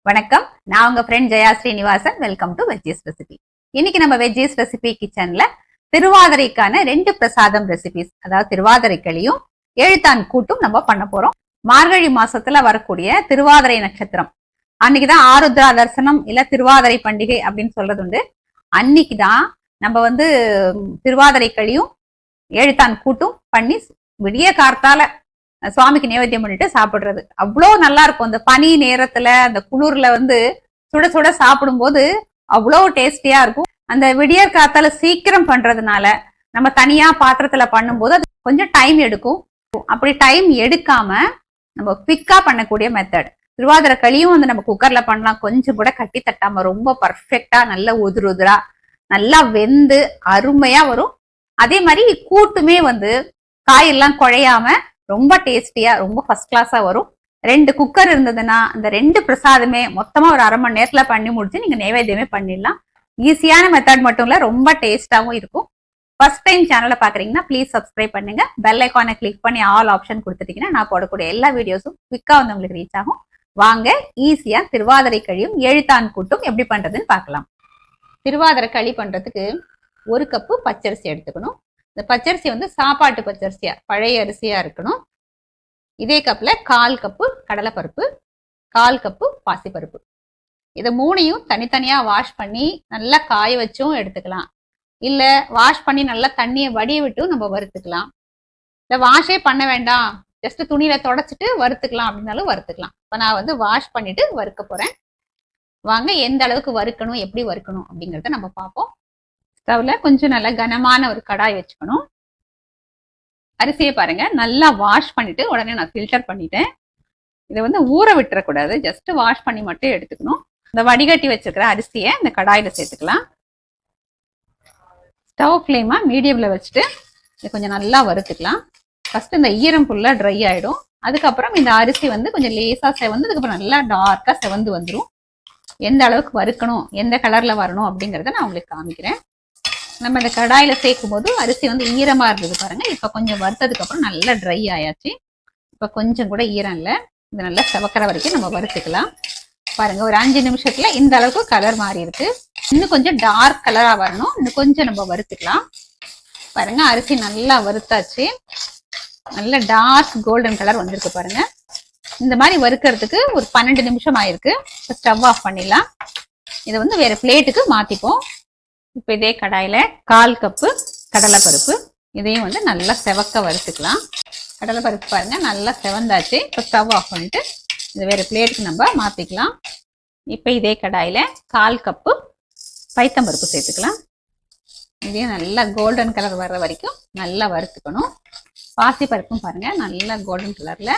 வணக்கம். நான் உங்க friend Jaya Srinivasan. Welcome to veggies recipe. இன்னைக்கு நம்ம வெஜ்ஜீஸ் ரெசிபி கிச்சன்ல திருவாதிரைக்கான 2 பிரசாதம் ரெசிபிஸ், அதாவது திருவாதிரை களியும் எழுத்தான் கூட்டும் நம்ம பண்ண போறோம். மார்கழி மாசத்துல வரக்கூடிய திருவாதிரை நட்சத்திரம் அன்னைக்குதான் ஆருத்ரா தரிசனம் இல்ல திருவாதிரை பண்டிகை அப்படின்னு சொல்றது உண்டு. அன்னைக்குதான் நம்ம திருவாதிரை களியும் எழுத்தான் கூட்டும் பண்ணி விடிய கார்த்தால சுவாமிக்கு நைவேத்தியம் பண்ணிட்டு சாப்பிடுறது அவ்வளோ நல்லா இருக்கும். அந்த பனி நேரத்துல அந்த குளிர்ல சுட சுட சாப்பிடும் போது அவ்வளோ டேஸ்டியா இருக்கும். அந்த விடியற் காத்தால சீக்கிரம் பண்றதுனால நம்ம தனியா பாத்திரத்துல பண்ணும்போது அது கொஞ்சம் டைம் எடுக்கும். அப்படி டைம் எடுக்காம நம்ம குவிக்கா பண்ணக்கூடிய மெத்தட். திருவாதிரை களியும் நம்ம குக்கர்ல பண்ணலாம். கொஞ்சம் கூட கட்டி தட்டாம ரொம்ப பர்ஃபெக்டா நல்ல உதிரா நல்லா வெந்து அருமையா வரும். அதே மாதிரி கூட்டுமே காயெல்லாம் குழையாம ரொம்ப டேஸ்டியா ரொம்ப ஃபர்ஸ்ட் கிளாஸா வரும். 2 குக்கர் இருந்ததுன்னா அந்த 2 பிரசாதமே மொத்தமா ஒரு அரை மணி நேரத்துல பண்ணி முடிச்சு நீங்க நைவேத்தியமே பண்ணிடலாம். ஈஸியான மெத்தட் மட்டும் இல்ல, ரொம்ப டேஸ்டாவும் இருக்கும். ஃபர்ஸ்ட் டைம் சேனலை பாக்குறீங்கன்னா ப்ளீஸ் சப்ஸ்கிரைப் பண்ணுங்க. பெல் ஐக்கானை கிளிக் பண்ணி ஆல் ஆப்ஷன் கொடுத்துட்டீங்கன்னா நான் போடக்கூடிய எல்லா வீடியோஸும் குவிக்கா உங்களுக்கு ரீச் ஆகும். வாங்க ஈஸியா திருவாதிரை களியும் எழுத்தான் கூட்டும் எப்படி பண்றதுன்னு பார்க்கலாம். திருவாதிரை களி பண்றதுக்கு 1 கப்பு பச்சரிசி எடுத்துக்கணும். இந்த பச்சரிசி சாப்பாட்டு பச்சரிசியா பழைய அரிசியா இருக்கணும். இதே கப்ல 1/4 கப்பு கடலைப்பருப்பு, 1/4 கப்பு பாசிப்பருப்பு. இதை 3ஐயும் தனித்தனியா வாஷ் பண்ணி நல்லா காய வச்சும் எடுத்துக்கலாம். இல்ல வாஷ் பண்ணி நல்லா தண்ணியை வடிய விட்டும் நம்ம வறுத்துக்கலாம். இல்ல வாஷே பண்ண வேண்டாம், ஜஸ்ட் துணியில தொடச்சிட்டு வறுத்துக்கலாம் அப்படின்னாலும் வறுத்துக்கலாம். இப்ப நான் வாஷ் பண்ணிட்டு வறுக்க போறேன். வாங்க எந்த அளவுக்கு வறுக்கணும், எப்படி வறுக்கணும் அப்படிங்கறத நம்ம பார்ப்போம். ஸ்டவ்ல கொஞ்சம் நல்லா கனமான ஒரு கடாய் வச்சுக்கணும். அரிசியை பாருங்க நல்லா வாஷ் பண்ணிட்டு உடனே நான் ஃபில்டர் பண்ணிட்டேன். இதை ஊற விட்டுறக்கூடாது, ஜஸ்ட் வாஷ் பண்ணி மட்டும் எடுத்துக்கணும். இந்த வடிகட்டி வச்சிருக்கிற அரிசியை இந்த கடாயில சேர்த்துக்கலாம். ஸ்டவ் ஃப்ளேமா மீடியம்ல வச்சுட்டு இதை கொஞ்சம் நல்லா வறுத்துக்கலாம். ஃபர்ஸ்ட் இந்த ஈரம் ஃபுல்லா ட்ரை ஆயிடும். அதுக்கப்புறம் இந்த அரிசி கொஞ்சம் லேசா செவந்து அதுக்கப்புறம் நல்லா டார்க்கா செவந்து வந்துடும். எந்த அளவுக்கு வறுக்கணும், எந்த கலர்ல வரணும் அப்படிங்கறத நான் உங்களுக்கு காமிக்கிறேன். நம்ம இந்த கடாயில சேர்க்கும் போது அரிசி ஈரமா இருந்தது பாருங்க. இப்ப கொஞ்சம் வறுத்ததுக்கு அப்புறம் நல்லா ட்ரை ஆயாச்சு. இப்ப கொஞ்சம் கூட ஈரம் இல்லை. இது நல்லா செவக்கிற வரைக்கும் நம்ம வறுத்துக்கலாம். பாருங்க ஒரு 5 நிமிஷத்துல இந்த அளவுக்கு கலர் மாறி இருக்கு. இன்னும் கொஞ்சம் டார்க் கலரா வரணும். இன்னும் கொஞ்சம் நம்ம வறுத்துக்கலாம். பாருங்க அரிசி நல்லா வறுத்தாச்சு. நல்ல டார்க் கோல்டன் கலர் வந்திருக்கு பாருங்க. இந்த மாதிரி வறுக்கிறதுக்கு ஒரு 12 நிமிஷம் ஆயிருக்கு. ஸ்டவ் ஆஃப் பண்ணிடலாம். இதை வேற பிளேட்டுக்கு மாத்திப்போம். இப்போ இதே கடாயில 1/4 கப்பு கடலைப்பருப்பு, இதையும் நல்லா செவக்க வறுத்துக்கலாம். கடலைப்பருப்பு பாருங்க நல்லா செவந்தாச்சு. இப்போ ஸ்டவ் ஆஃப் பண்ணிட்டு இது வேற பிளேட்டுக்கு நம்ம மாத்திக்கலாம். இப்போ இதே கடாயில 1/4 கப்பு பைத்தம்பருப்பு சேர்த்துக்கலாம். இதையும் நல்லா கோல்டன் கலர் வர்ற வரைக்கும் நல்லா வறுத்துக்கணும். பாசி பருப்பும் பாருங்க நல்லா கோல்டன் கலர்ல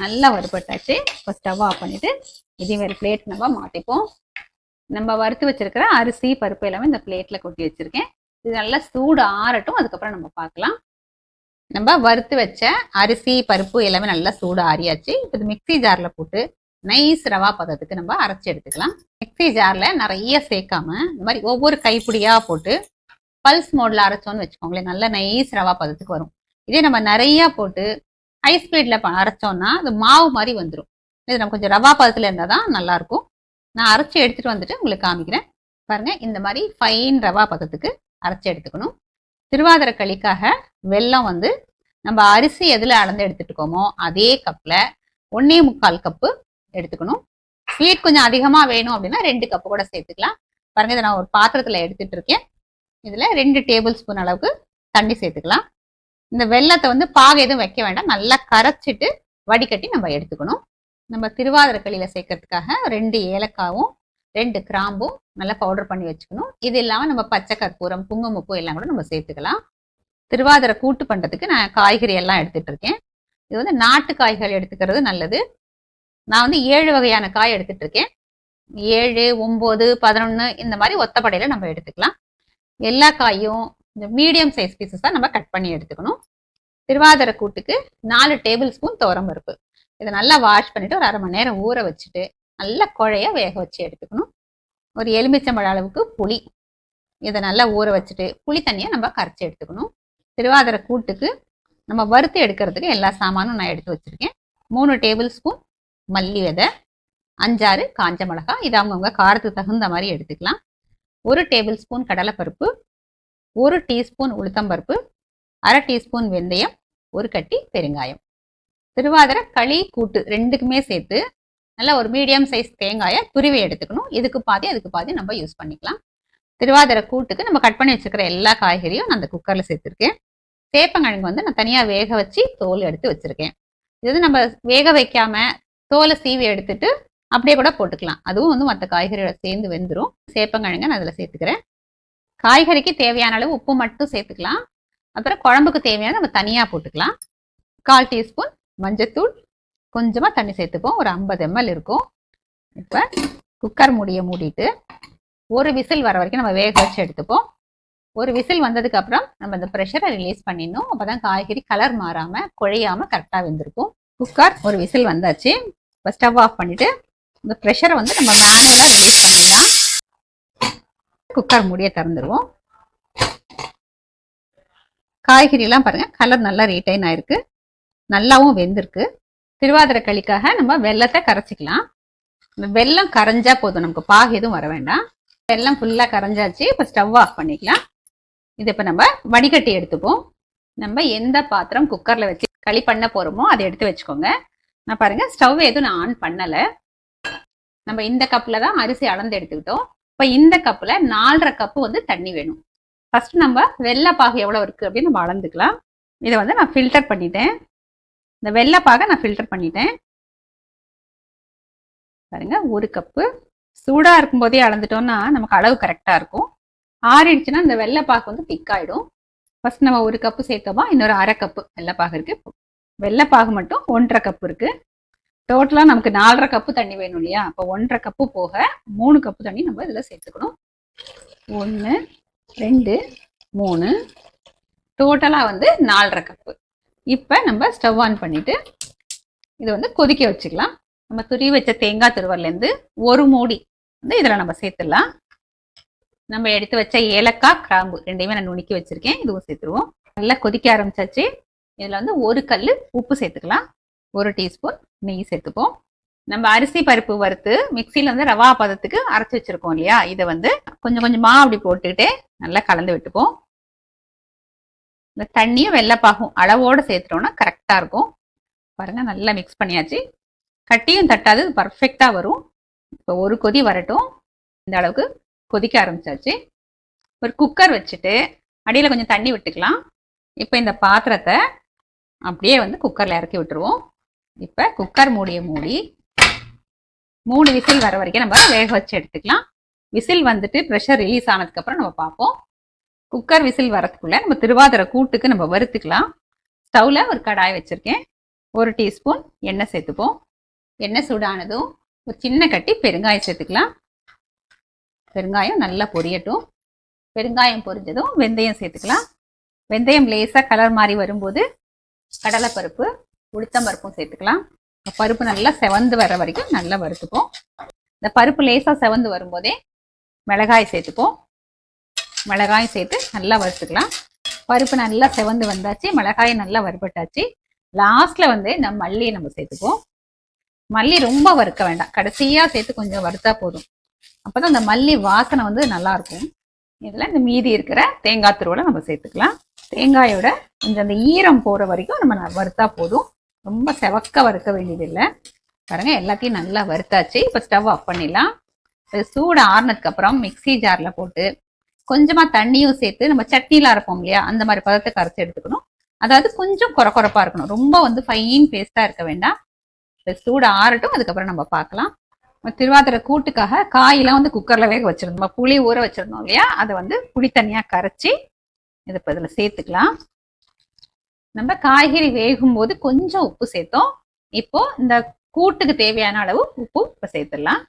நல்லா வறுபட்டாச்சு. இப்போ ஸ்டவ் ஆஃப் பண்ணிட்டு இதையும் வேற பிளேட் நம்ம மாத்திப்போம். நம்ம வறுத்து வச்சிருக்கிற அரிசி பருப்பு எல்லாமே இந்த பிளேட்ல கொட்டி வச்சிருக்கேன். இது நல்லா சூடு ஆறட்டும், அதுக்கப்புறம் நம்ம பார்க்கலாம். நம்ம வறுத்து வச்ச அரிசி பருப்பு எல்லாமே நல்லா சூடு ஆறியாச்சு. இப்போ இது மிக்சி ஜார்ல போட்டு நைஸ் ரவா பதத்துக்கு நம்ம அரைச்சி எடுத்துக்கலாம். மிக்சி ஜார்ல நிறைய சேர்க்காம இந்த மாதிரி ஒவ்வொரு கைப்பிடியா போட்டு பல்ஸ் மோட்ல அரைச்சோன்னு வச்சுக்கோங்களேன், நல்லா நைஸ் ரவா பதத்துக்கு வரும். இதே நம்ம நிறைய போட்டு ஹை ஸ்பீட்ல அரைச்சோம்னா அது மாவு மாதிரி வந்துடும். இது நம்ம கொஞ்சம் ரவா பதத்துல இருந்தால் தான் நல்லா இருக்கும். நான் அரைச்சி எடுத்துட்டு வந்துட்டு உங்களுக்கு காமிக்கிறேன். பாருங்க இந்த மாதிரி ஃபைன் ரவா பதத்துக்கு அரைச்சி எடுத்துக்கணும். திருவாதிரை களிக்காக வெல்லம் நம்ம அரிசி எதுல அளந்து எடுத்துட்டுக்கோமோ அதே கப்ல 1.25 கப்பு எடுத்துக்கணும். ஸ்வீட் கொஞ்சம் அதிகமா வேணும் அப்படின்னா 2 கப்பு கூட சேர்த்துக்கலாம். பாருங்க இதை நான் ஒரு பாத்திரத்துல எடுத்துட்டு இருக்கேன். இதுல 2 டேபிள் ஸ்பூன் அளவுக்கு தண்ணி சேர்த்துக்கலாம். இந்த வெல்லத்தை பாகு எதுவும் வைக்க வேண்டாம், நல்லா கரைச்சிட்டு வடிகட்டி நம்ம எடுத்துக்கணும். நம்ம திருவாதிரை களியில சேர்க்கறதுக்காக 2 ஏலக்காவும் 2 கிராம்பும் நல்லா பவுடர் பண்ணி வச்சுக்கணும். இது இல்லாம நம்ம பச்சை கற்பூரம், குங்குமப்பூ எல்லாம் கூட நம்ம சேர்த்துக்கலாம். திருவாதிரை கூட்டு பண்றதுக்கு நான் காய்கறி எல்லாம் எடுத்துட்டு இருக்கேன். இது நாட்டு காய்கறி எடுத்துக்கிறது நல்லது. நான் 7 வகையான காய் எடுத்துட்டு இருக்கேன். 7, 9, 11 இந்த மாதிரி ஒத்தப்படையில நம்ம எடுத்துக்கலாம். எல்லா காயும் இந்த மீடியம் சைஸ் பீசஸா நம்ம கட் பண்ணி எடுத்துக்கணும். திருவாதிரை கூட்டுக்கு 4 டேபிள் ஸ்பூன் துவரம்பருப்பு, இதை நல்லா வாஷ் பண்ணிட்டு ஒரு அரை மணி நேரம் ஊற வச்சுட்டு நல்லா குழைய வேக வச்சு எடுத்துக்கணும். ஒரு எலுமிச்சம்பழ அளவுக்கு புளி, இதை நல்லா ஊற வச்சுட்டு புளி தண்ணியை நம்ம கரைச்சி எடுத்துக்கணும். திருவாதிரை கூட்டுக்கு நம்ம வறுத்து எடுக்கிறதுக்கு எல்லா சாமானும் நான் எடுத்து வச்சிருக்கேன். 3 டேபிள் ஸ்பூன் மல்லி விதை, 5-6 காஞ்ச மிளகாய், இது அவங்கவுங்க காரத்துக்கு தகுந்த மாதிரி எடுத்துக்கலாம். 1 டேபிள் ஸ்பூன் கடலைப்பருப்பு, 1 டீஸ்பூன் உளுத்தம்பருப்பு, 1/2 டீஸ்பூன் வெந்தயம், 1 கட்டி பெருங்காயம். திருவாதிரை களி கூட்டு ரெண்டுக்குமே சேர்த்து நல்லா ஒரு மீடியம் சைஸ் தேங்காயை துருவி எடுத்துக்கணும். இதுக்கு பாதி அதுக்கு பாதி நம்ம யூஸ் பண்ணிக்கலாம். திருவாதிரை கூட்டுக்கு நம்ம கட் பண்ணி வச்சுக்கிற எல்லா காய்கறியும் நான் அந்த குக்கரில் சேர்த்துருக்கேன். சேப்பங்கிழங்கு வந்து நான் தனியாக வேக வச்சு தோல் எடுத்து வச்சுருக்கேன். இது வந்து நம்ம வேக வைக்காம தோலை சீவி எடுத்துட்டு அப்படியே கூட போட்டுக்கலாம். அதுவும் வந்து மற்ற காய்கறியோட சேர்ந்து வெந்துடும். சேப்பங்கிழங்க நான் அதில் சேர்த்துக்கிறேன். காய்கறிக்கு தேவையான அளவு உப்பு மட்டும் சேர்த்துக்கலாம். அப்புறம் குழம்புக்கு தேவையான நம்ம தனியாக போட்டுக்கலாம். 1/4 டீஸ்பூன் மஞ்சத்தூள், கொஞ்சமாக தண்ணி சேர்த்துப்போம். ஒரு 50 ml இருக்கும். இப்போ குக்கர் மூடியை மூடிட்டு ஒரு விசில் வர வரைக்கும் நம்ம வேக வச்சு எடுத்துப்போம். ஒரு விசில் வந்ததுக்கு அப்புறம் நம்ம இந்த ப்ரெஷரை ரிலீஸ் பண்ணிடணும். அப்போதான் காய்கறி கலர் மாறாமல் குழையாமல் கரெக்டாக வெந்திருக்கும். குக்கர் ஒரு விசில் வந்தாச்சு. இப்போ ஸ்டவ் ஆஃப் பண்ணிவிட்டு இந்த ப்ரெஷரை வந்து நம்ம மேனுவலாக ரிலீஸ் பண்ணிடலாம். குக்கர் மூடியை திறந்துருவோம். காய்கறிலாம் பாருங்கள் கலர் நல்லா ரீட்டைன் ஆயிருக்கு, நல்லாவும் வெந்திருக்கு. திருவாதிரை களிக்காக நம்ம வெல்லத்தை கரைச்சிக்கலாம். வெல்லம் கரைஞ்சா போதும், நமக்கு பாகு எதுவும் வர வேண்டாம். வெல்லம் ஃபுல்லாக கரைஞ்சாச்சு. இப்போ ஸ்டவ் ஆஃப் பண்ணிக்கலாம். இது இப்போ நம்ம வடிகட்டி எடுத்துப்போம். நம்ம எந்த பாத்திரம் குக்கரில் வச்சு களி பண்ண போகிறோமோ அதை எடுத்து வச்சுக்கோங்க. நான் பாருங்கள் ஸ்டவ் எதுவும் நான் ஆன் பண்ணலை. நம்ம இந்த கப்பில் தான் அரிசி அளந்து எடுத்துக்கிட்டோம். இப்போ இந்த கப்பில் 4.5 கப்பு வந்து தண்ணி வேணும். ஃபர்ஸ்ட் நம்ம வெள்ளைப்பாகு எவ்வளோ இருக்குது அப்படின்னு நம்ம அளந்துக்கலாம். இதை வந்து நான் ஃபில்டர் பண்ணிட்டேன். இந்த வெள்ளைப்பாகை நான் ஃபில்டர் பண்ணிட்டேன். பாருங்க, 1 கப்பு. சூடாக இருக்கும்போதே அளந்துட்டோம்னா நமக்கு அளவு கரெக்டாக இருக்கும். ஆறிடுச்சுன்னா இந்த வெள்ளைப்பாகு வந்து திக்காயிடும். ஃபர்ஸ்ட் நம்ம 1 கப்பு சேர்த்தோமா, இன்னொரு 1/2 கப்பு வெள்ளைப்பாகு இருக்குது. வெள்ளைப்பாகு மட்டும் 1.5 கப்பு இருக்குது. டோட்டலாக நமக்கு 4.5 கப்பு தண்ணி வேணும் இல்லையா? அப்போ 1.5 கப்பு போக 3 கப்பு தண்ணி நம்ம இதில் சேர்த்துக்கணும். 1 2 3, டோட்டலாக வந்து 4.5 கப்பு. இப்போ நம்ம ஸ்டவ் ஆன் பண்ணிவிட்டு இதை வந்து கொதிக்க வச்சுக்கலாம். நம்ம துருவி வச்ச தேங்காய் துருவல்லேருந்து 1 மூடி வந்து இதில் நம்ம சேர்த்துடலாம். நம்ம எடுத்து வச்ச ஏலக்காய், கிராம்பு ரெண்டையுமே நான் நுணுக்கி வச்சுருக்கேன். இதுவும் சேர்த்துருவோம். நல்லா கொதிக்க ஆரம்பிச்சாச்சு. இதில் வந்து 1 கல் உப்பு சேர்த்துக்கலாம். 1 டீஸ்பூன் நெய் சேர்த்துப்போம். நம்ம அரிசி பருப்பு வறுத்து மிக்சியில் வந்து ரவா பதத்துக்கு அரைச்சி வச்சுருக்கோம் இல்லையா? இதை வந்து கொஞ்சம் கொஞ்சமாக அப்படி போட்டுக்கிட்டே நல்லா கலந்து விட்டுப்போம். இந்த தண்ணியும் வெள்ளைப்பாகும் அளவோடு சேர்த்துட்டோம்னா கரெக்டாக இருக்கும். பாருங்கள், நல்லா மிக்ஸ் பண்ணியாச்சு. கட்டியும் தட்டாது, பர்ஃபெக்டாக வரும். இப்போ ஒரு கொதி வரட்டும். இந்த அளவுக்கு கொதிக்க ஆரம்பிச்சாச்சு. ஒரு குக்கர் வச்சுட்டு அடியில் கொஞ்சம் தண்ணி விட்டுக்கலாம். இப்போ இந்த பாத்திரத்தை அப்படியே வந்து குக்கரில் இறக்கி விட்டுருவோம். இப்போ குக்கர் மூடியை மூடி 3 விசில் வர வரைக்கும் நம்ம வேக வச்சு எடுத்துக்கலாம். விசில் வந்துட்டு ப்ரெஷர் ரிலீஸ் ஆனதுக்கப்புறம் நம்ம பார்ப்போம். குக்கர் விசில் வரதுக்குள்ளே நம்ம திருவாதிரை கூட்டுக்கு நம்ம வறுத்துக்கலாம். ஸ்டவ்வில் ஒரு கடாய் வச்சுருக்கேன். 1 டீஸ்பூன் எண்ணெய் சேர்த்துப்போம். எண்ணெய் சூடானதும் ஒரு சின்ன கட்டி பெருங்காயம் சேர்த்துக்கலாம். பெருங்காயம் நல்லா பொரியட்டும். பெருங்காயம் பொரிஞ்சதும் வெந்தயம் சேர்த்துக்கலாம். வெந்தயம் லேசாக கலர் மாதிரி வரும்போது கடலைப்பருப்பு, உளுத்தம்பருப்பும் சேர்த்துக்கலாம். பருப்பு நல்லா செவந்து வர வரைக்கும் நல்லா வறுத்துப்போம். இந்த பருப்பு லேசாக செவந்து வரும்போதே மிளகாய் சேர்த்துப்போம். மிளகாயும் சேர்த்து நல்லா வறுத்துக்கலாம். பருப்பு நல்லா செவந்து வந்தாச்சு, மிளகாயும் நல்லா வறுபட்டாச்சு. லாஸ்ட்டில் வந்து இந்த மல்லியை நம்ம சேர்த்துப்போம். மல்லி ரொம்ப வறுக்க வேண்டாம், கடைசியாக சேர்த்து கொஞ்சம் வறுத்தா போதும். அப்போ தான் இந்த மல்லி வாசனை வந்து நல்லாயிருக்கும். இதில் இந்த மீதி இருக்கிற தேங்காய் துருவலை நம்ம சேர்த்துக்கலாம். தேங்காயோட கொஞ்சம் அந்த ஈரம் போகிற வரைக்கும் நம்ம வறுத்தா போதும். ரொம்ப செவக்க வறுக்க வேண்டியதில்லை. பாருங்கள், எல்லாத்தையும் நல்லா வறுத்தாச்சு. இப்போ ஸ்டவ் ஆஃப் பண்ணிடலாம். இது சூடு ஆறுனதுக்கப்புறம் மிக்சி ஜாரில் போட்டு கொஞ்சமாக தண்ணியும் சேர்த்து நம்ம சட்னியில் அரைப்போம் இல்லையா, அந்த மாதிரி பதத்தை கரைச்சி எடுத்துக்கணும். அதாவது கொஞ்சம் குறப்பாக இருக்கணும், ரொம்ப வந்து ஃபைன் பேஸ்ட்டாக இருக்க வேண்டாம். சூடு ஆறட்டும், அதுக்கப்புறம் நம்ம பார்க்கலாம். திருவாதிரை கூட்டுக்காக காயெல்லாம் வந்து குக்கரில் வேக வச்சுருந்தோம். புளி ஊற வச்சுருந்தோம் இல்லையா, அதை வந்து புளி தனியாக கரைச்சி இதை இப்போ இதில் சேர்த்துக்கலாம். நம்ம காய்கறி வேகும் போது கொஞ்சம் உப்பு சேர்த்தோம். இப்போ இந்த கூட்டுக்கு தேவையான அளவு உப்பு இப்போ சேர்த்துடலாம்.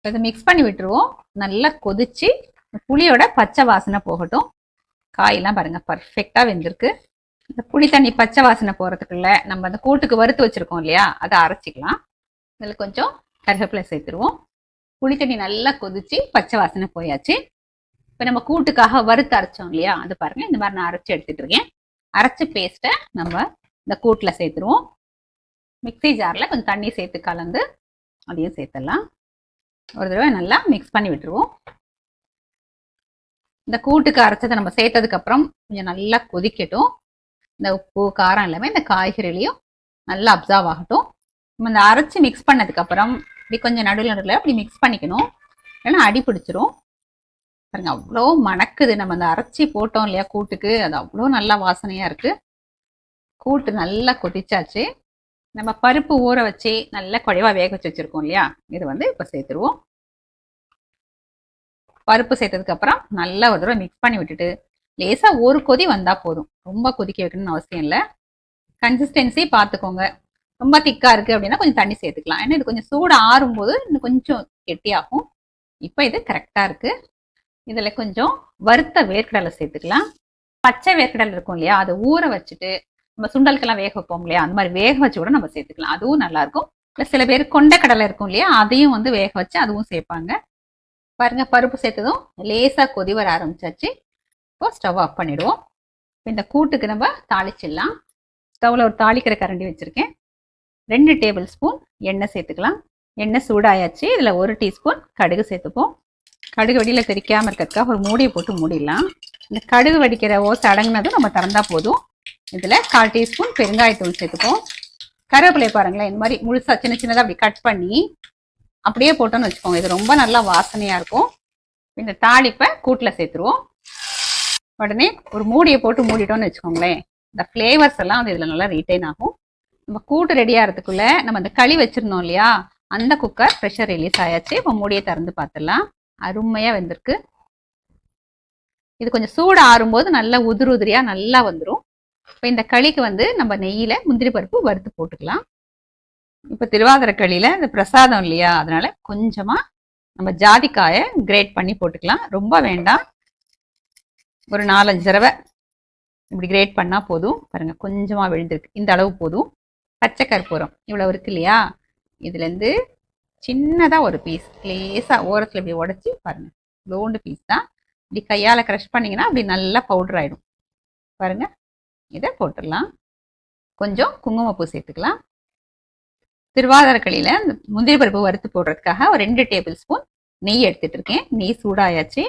இதை மிக்ஸ் பண்ணி விட்டுருவோம். நல்லா கொதிச்சு புளியோட பச்சை வாசனை போகட்டும். காயெல்லாம் பாருங்க பர்ஃபெக்டாக வெந்திருக்கு. இந்த புளி தண்ணி பச்சை வாசனை போகிறதுக்குள்ள நம்ம அந்த கூட்டுக்கு வறுத்து வச்சுருக்கோம் இல்லையா, அதை அரைச்சிக்கலாம். இதில் கொஞ்சம் கருவேப்பிலை சேர்த்துருவோம். புளி தண்ணி நல்லா கொதிச்சு பச்சை வாசனை போயாச்சு. இப்போ நம்ம கூட்டுக்காக வறுத்து அரைச்சோம் இல்லையா, அது பாருங்க இந்த மாதிரி நான் அரைச்சி எடுத்துட்டு இருக்கேன். அரைச்ச பேஸ்ட்டை நம்ம இந்த கூட்டில் சேர்த்துருவோம். மிக்சி ஜாரில் கொஞ்சம் தண்ணி சேர்த்து கலந்து அதையும் சேர்த்துடலாம். ஒரு தடவை நல்லா மிக்ஸ் பண்ணி விட்டுருவோம். இந்த கூட்டுக்கு அரைச்சதை நம்ம சேர்த்ததுக்கு அப்புறம் கொஞ்சம் நல்லா கொதிக்கட்டும். இந்த உப்பு காரம் எல்லாமே இந்த காய்கறிலையும் நல்லா அப்சர்வ் ஆகட்டும். நம்ம இந்த அரைச்சி மிக்ஸ் பண்ணதுக்கு அப்புறம் இப்படி கொஞ்சம் நடுவில் அப்படி மிக்ஸ் பண்ணிக்கணும், இல்லைன்னா அடி பிடிச்சிரும். பாருங்க அவ்வளோ மணக்குது. நம்ம அந்த அரைச்சி போட்டோம் இல்லையா கூட்டுக்கு, அது அவ்வளோ நல்லா வாசனையா இருக்கு. கூட்டு நல்லா கொதிச்சாச்சு. நம்ம பருப்பு ஊற வச்சு நல்லா குழைவா வேக வச்சு வச்சிருக்கோம் இல்லையா, இது வந்து இப்போ சேர்த்துருவோம். பருப்பு சேர்த்ததுக்கு அப்புறம் நல்லா ஒரு தடவை மிக்ஸ் பண்ணி விட்டுட்டு லேசா ஒரு கொதி வந்தா போதும். ரொம்ப கொதிக்க வைக்கணும்னு அவசியம் இல்லை. கன்சிஸ்டன்சி பார்த்துக்கோங்க. ரொம்ப திக்கா இருக்கு அப்படின்னா கொஞ்சம் தண்ணி சேர்த்துக்கலாம். ஏன்னா இது கொஞ்சம் சூடு ஆறும்போது இன்னும் கொஞ்சம் கெட்டியாகும். இப்போ இது கரெக்டா இருக்கு. இதுல கொஞ்சம் வறுத்த வேர்க்கடலை சேர்த்துக்கலாம். பச்சை வேர்க்கடலை இருக்கும் இல்லையா, அதை ஊற வச்சுட்டு நம்ம சுண்டலுக்கெல்லாம் வேக வைப்போம் இல்லையா, அந்த மாதிரி வேக வச்சு கூட நம்ம சேர்த்துக்கலாம். அதுவும் நல்லா இருக்கும். இல்லை சில பேர் கொண்டைக்கடலை இருக்கும் இல்லையா, அதையும் வந்து வேக வச்சு அதுவும் சேர்ப்பாங்க. பாருங்க பருப்பு சேர்த்ததும் லேசா கொதி வர ஆரம்பிச்சாச்சு. இப்போ ஸ்டவ் ஆஃப் பண்ணிடுவோம். இந்த கூட்டுக்கு நம்ம தாளிச்சிடலாம். ஸ்டவ்ல ஒரு தாளிக்கிற கரண்டி வச்சிருக்கேன். 2 டேபிள் ஸ்பூன் எண்ணெய் சேர்த்துக்கலாம். எண்ணெய் சூடாயாச்சு. இதுல 1 டீஸ்பூன் கடுகு சேர்த்துப்போம். கடுகு வெடியில தெரிக்காம இருக்கிறதுக்காக ஒரு மூடியை போட்டு மூடிடலாம். இந்த கடுகு வெடிக்கிற ஓசை அடங்கினதும் நம்ம திறந்தா போதும். இதுல 1/4 டீஸ்பூன் பெருங்காயத்தூள் சேர்த்துப்போம். கருவேப்பிலை பாருங்களேன், இந்த மாதிரி முழுசா சின்ன சின்னதாக அப்படி கட் பண்ணி அப்படியே போட்டோன்னு வச்சுக்கோங்க, இது ரொம்ப நல்லா வாசனையா இருக்கும். இந்த தாளிப்பை கூட்டுல சேர்த்துருவோம். உடனே ஒரு மூடியை போட்டு மூடிட்டோம்னு வச்சுக்கோங்களேன், இந்த ஃப்ளேவர்ஸ் எல்லாம் வந்து இதுல நல்லா ரீட்டைன் ஆகும். நம்ம கூட்டு ரெடி ஆகிறதுக்குள்ள நம்ம அந்த களி வச்சிருந்தோம் இல்லையா, அந்த குக்கர் ப்ரெஷர் ரிலீஸ் ஆயாச்சு. இப்போ மூடியை திறந்து பார்த்துடலாம். அருமையா வெந்திருக்கு. இது கொஞ்சம் சூடு ஆறும்போது நல்லா உதிரி உதிரியா நல்லா வந்துடும். இப்போ இந்த களிக்கு வந்து நம்ம நெய்யில முந்திரி பருப்பு வறுத்து போட்டுக்கலாம். இப்போ திருவாதிரை களியில இந்த பிரசாதம் இல்லையா, அதனால கொஞ்சமா நம்ம ஜாதிக்காயை கிரேட் பண்ணி போட்டுக்கலாம். ரொம்ப வேண்டாம், ஒரு 4-5 தடவை இப்படி கிரேட் பண்ணா போதும். பாருங்க கொஞ்சமா விழுந்திருக்கு, இந்த அளவு போதும். பச்சை கற்பூரம் இவ்வளவு இருக்கு இல்லையா, இதுல இருந்து சின்னதா ஒரு பீஸ் லேசா ஓரத்துல இப்படி உடைச்சி பாருங்க, லோண்டு பீஸ் தான். இப்படி கையால கிரஷ் பண்ணீங்கன்னா அப்படி நல்லா பவுடர் ஆயிடும். பாருங்க, இதை போட்டுடலாம். கொஞ்சம் குங்குமப்பூ சேர்த்துக்கலாம். திருவாதிரை களியில இந்த முந்திரி பருப்பு வறுத்து போடுறதுக்காக ஒரு 2 டேபிள் ஸ்பூன் நெய் எடுத்துட்டு இருக்கேன். நெய் சூடாயாச்சு.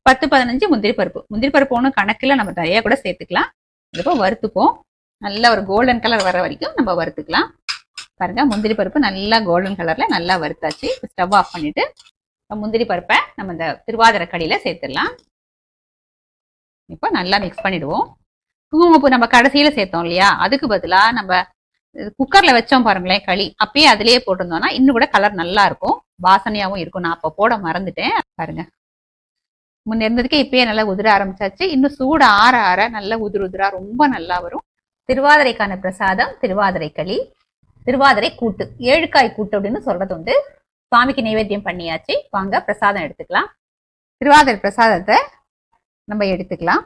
10-15 முந்திரி பருப்பு ஒன்றும் கணக்கில் நம்ம நிறைய கூட சேர்த்துக்கலாம். இப்போ வறுத்துப்போம். நல்ல ஒரு கோல்டன் கலர் வர வரைக்கும் நம்ம வறுத்துக்கலாம். பாருங்க முந்திரி பருப்பு நல்லா கோல்டன் கலர்ல நல்லா வறுத்தாச்சு. ஸ்டவ் ஆஃப் பண்ணிட்டு முந்திரி பருப்பை நம்ம இந்த திருவாதிரை களியில சேர்த்துடலாம். இப்போ நல்லா மிக்ஸ் பண்ணிடுவோம். குங்குமப்பூ நம்ம கடைசியில சேர்த்தோம் இல்லையா, அதுக்கு பதிலா நம்ம குக்கர்ல வச்சோம் பாருங்களேன் களி, அப்பயே அதுலயே போட்டிருந்தோம்னா இன்னும் கூட கலர் நல்லா இருக்கும், வாசனையாவும் இருக்கும். நான் அப்ப போட மறந்துட்டேன். பாருங்க முன்ன இருந்ததுக்கே இப்பயே நல்லா உதிர ஆரம்பிச்சாச்சு. இன்னும் சூடு ஆற ஆற நல்லா உதிரா ரொம்ப நல்லா வரும். திருவாதிரைக்கான பிரசாதம் திருவாதிரை களி, திருவாதிரை கூட்டு, 7 காய் கூட்டு அப்படின்னு சொல்றது வந்து சுவாமிக்கு நைவேத்தியம் பண்ணியாச்சு. வாங்க பிரசாதம் எடுத்துக்கலாம். திருவாதிரை பிரசாதத்தை நம்ம எடுத்துக்கலாம்.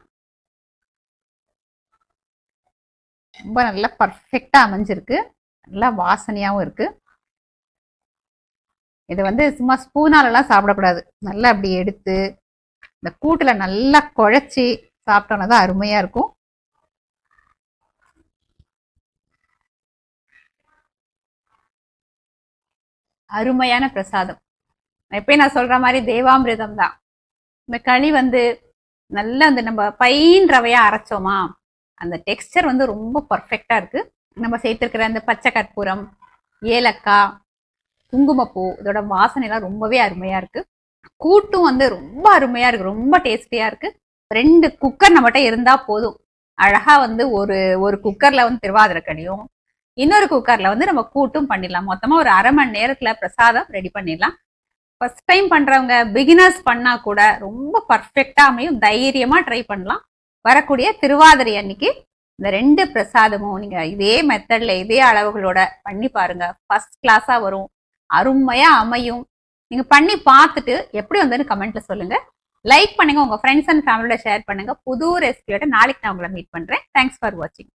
ரொம்ப நல்லா பர்ஃபெக்டா அமைஞ்சிருக்கு, நல்லா வாசனையாவும் இருக்கு. இது வந்து சும்மா ஸ்பூனாலெல்லாம் சாப்பிடக்கூடாது. நல்லா அப்படி எடுத்து இந்த கூட்டுல நல்லா குழைச்சி சாப்பிட்டோம்னா தான் அருமையா இருக்கும். அருமையான பிரசாதம். எப்பயும் நான் சொல்ற மாதிரி தேவாமிர்தம் தான். இந்த களி வந்து நல்லா அந்த நம்ம பைன் ரவையா அரைச்சோமா, அந்த டெக்ஸ்டர் வந்து ரொம்ப பர்ஃபெக்டா இருக்கு. நம்ம சேர்த்திருக்கிற அந்த பச்சை கற்பூரம், ஏலக்காய், குங்குமப்பூ, இதோட வாசனை எல்லாம் ரொம்பவே அருமையா இருக்கு. கூட்டும் வந்து ரொம்ப அருமையா இருக்கு, ரொம்ப டேஸ்டியா இருக்கு. 2 குக்கர் நம்மகிட்ட இருந்தா போதும். அழகா வந்து ஒரு குக்கர்ல வந்து திருவாதிரை களியும், இன்னொரு குக்கர்ல வந்து நம்ம கூட்டும் பண்ணிடலாம். மொத்தமா ஒரு அரை மணி நேரத்துல பிரசாதம் ரெடி பண்ணிடலாம். ஃபர்ஸ்ட் டைம் பண்றவங்க, பிகினர்ஸ் பண்ணா கூட ரொம்ப பர்ஃபெக்டா அமையும். தைரியமா ட்ரை பண்ணலாம். வரக்கூடிய திருவாதிரை அன்னைக்கு இந்த 2 பிரசாதமும் நீங்க இதே மெத்தட்ல இதே அளவுகளோட பண்ணி பாருங்க. ஃபர்ஸ்ட் கிளாஸா வரும், அருமையா அமையும். நீங்க பண்ணி பார்த்துட்டு எப்படி வந்ததுன்னு கமெண்ட்ல சொல்லுங்க. லைக் பண்ணுங்க, உங்க ஃப்ரெண்ட்ஸ் அண்ட் ஃபேமிலியோட ஷேர் பண்ணுங்க. புது ரெசிபியோட நாளைக்கு நான் உங்களை மீட் பண்றேன். தேங்க்ஸ் ஃபார் வாட்சிங்.